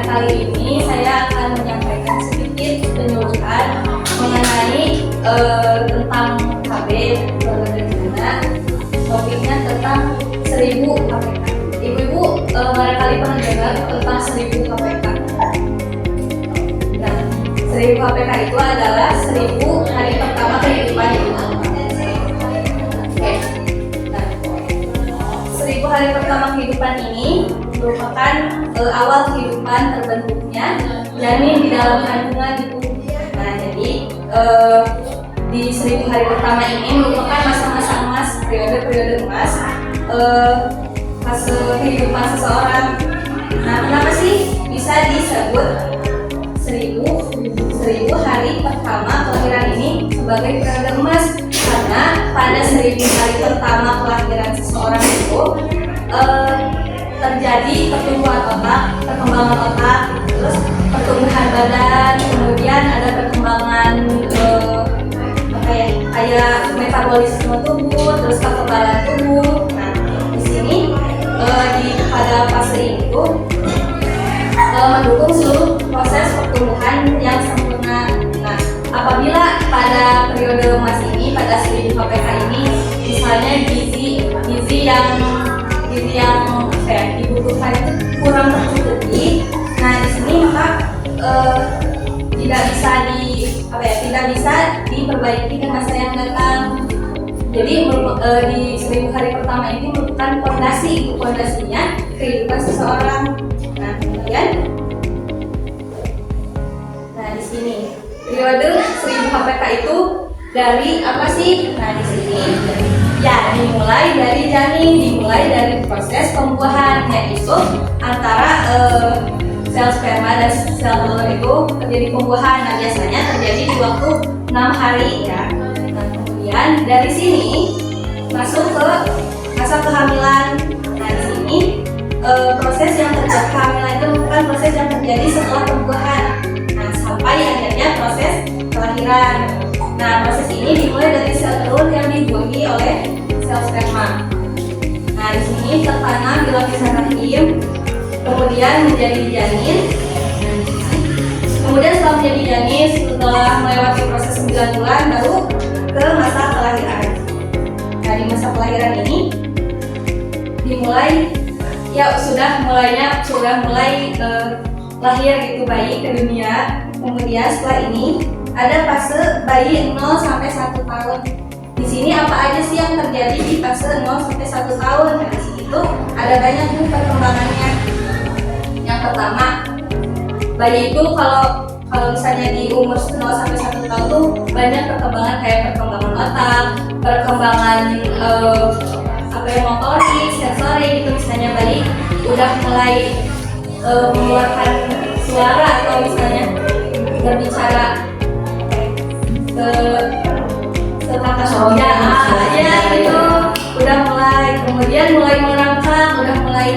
kali ini saya akan menyampaikan sedikit penyuluhan mengenai tentang KB keluarga berencana. Topiknya tentang 1000 KPK. Ibu-ibu barangkali pernah dengar tentang 1000 KPK. Dan 1000 KPK itu adalah 1000 hari pertama kehidupan ibu. Oke. Nah, 1000 hari pertama kehidupan ini merupakan awal kehidupan terbentuknya janin di dalam kandungan ibu. Nah, jadi di 1000 hari pertama ini merupakan masa-masa emas, periode-periode emas fase kehidupan seseorang. Nah, kenapa sih bisa disebut 1000 hari pertama kelahiran ini sebagai periode emas? Karena pada 1000 hari pertama kelahiran seseorang itu terjadi pertumbuhan otak, perkembangan otak, terus pertumbuhan badan, kemudian ada perkembangan kayak metabolisme tubuh, terus kekebalan tubuh. Nah, di sini pada fase ini tuh mendukung seluruh proses pertumbuhan yang sempurna. Nah, apabila pada periode emas ini, pada 1000 KPK ini, misalnya gizi yang dibutuhkan itu kurang tercukupi. Nah, di sini maka tidak bisa diperbaiki ke masa yang datang. Jadi di 1000 hari pertama ini merupakan fondasinya kehidupan seseorang. Nah, kemudian di sini periode 1000 KPK itu dari apa sih? Nah, di sini ya dimulai dari janin, dimulai dari proses pembuahan, yaitu antara sel sperma dan sel telur itu terjadi pembuahan. Nah, biasanya terjadi di waktu 6 hari ya. Nah, kemudian dari sini masuk ke masa kehamilan. Nah, di sini proses yang terjadi kehamilan itu merupakan proses yang terjadi setelah pembuahan. Nah, sampai akhirnya proses kelahiran. Nah, proses ini dimulai dari sel telur yang dibuahi oleh sel sperma. Nah, di sini tertanam di lapisan rahim, kemudian menjadi janin. Kemudian setelah menjadi janin, setelah melewati proses 9 bulan, baru ke masa kelahiran. Nah, di masa kelahiran ini dimulai sudah mulai lahir gitu bayi ke dunia. Kemudian setelah ini ada fase bayi 0 sampai 1 tahun. Di sini apa aja sih yang terjadi di fase 0 sampai 1 tahun? Nah, di sini tuh ada banyak tuh perkembangannya. Yang pertama, bayi itu kalau misalnya di umur 0 sampai 1 tahun tuh banyak perkembangan kayak perkembangan otak, perkembangan motorik, sensorik gitu. Misalnya bayi udah mulai mengeluarkan suara atau misalnya berbicara kata gitu, udah mulai, kemudian mulai merangkak, udah mulai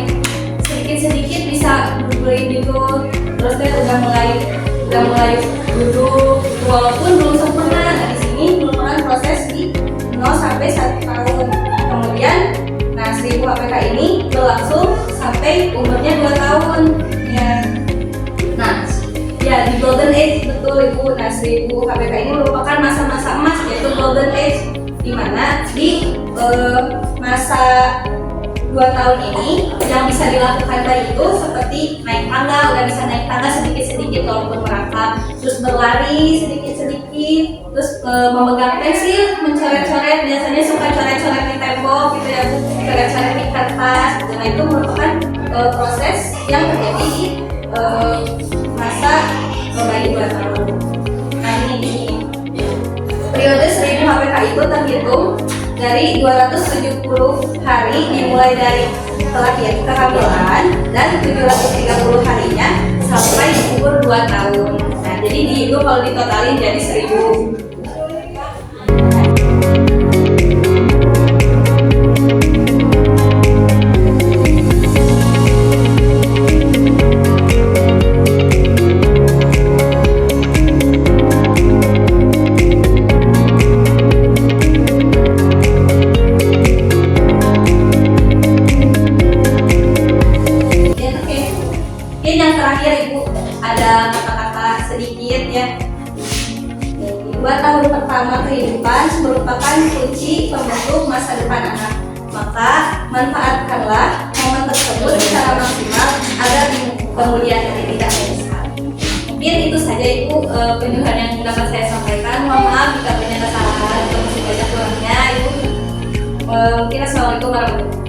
sedikit bisa berguling gitu, terus dia udah mulai duduk walaupun belum sempurna. Nah, di sini merupakan proses di 0 sampai 1 tahun. Kemudian 1000 KPK ini berlangsung sampai umurnya 2 tahun ya. Nah, ya di golden age betul ibu. Nah, 1000 KPK ini merupakan masa-masa emas, yaitu golden age, di mana di masa 2 tahun ini yang bisa dilakukan bayi itu seperti naik tangga, udah bisa naik tangga sedikit-sedikit walaupun merangkak, terus berlari sedikit-sedikit, terus memegang pensil, mencoret-coret, biasanya suka coret-coret di tembok gitu ya, coret-coret di kertas gitu. Nah, itu merupakan proses yang terjadi di masa bayi 2 tahun. Nah, ini periode 1000 KPK itu terhitung dari 270 hari dimulai dari kehamilan dan 730 harinya sampai umur 2 tahun. Nah, jadi dihitung kalau ditotalin jadi 1000. Yang terakhir ibu, ada kata-kata sedikit ya. 2 tahun pertama kehidupan merupakan kunci pembentuk masa depan anak. Maka manfaatkanlah momen tersebut secara maksimal agar kemudian hari tidak menyesal. Mungkin itu saja Ibu penjelasan yang dapat saya sampaikan. Mohon maaf jika banyak kesalahan atau masih banyak kurangnya Ibu. Mungkin assalamualaikum warahmatullahi wabarakatuh.